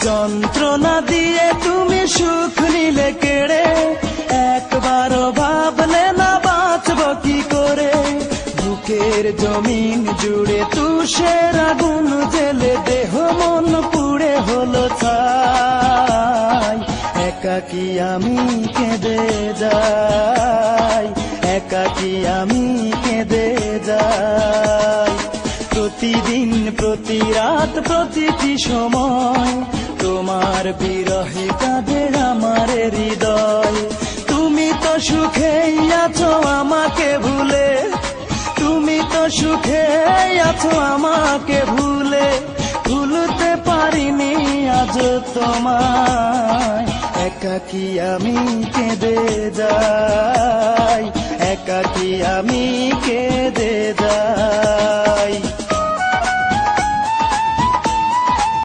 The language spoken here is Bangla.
যন্ত্রণা দিয়ে তুমি সুখ নিলে কেড়ে, একবারও ভাবলে না বাঁচব কি করে। বুকের জমিন জুড়ে তুষের আগুন জেলে দেহ মন পুড়ে হলো ছাই। একাকী আমি কেঁদে যাই, একাকী আমি কেঁদে যাই। প্রতিদিন প্রতি রাত প্রতিটি সময় তোমার বিরহে কাঁদে আমার হৃদয়। তুমি তো সুখেই আছো আমাকে ভুলে, তুমি তো সুখেই আছো আমাকে ভুলে। ভুলতে পারিনি আজ তোমায়, একাকী আমি কেঁদে যাই, একাকী আমি কেঁদে যাই।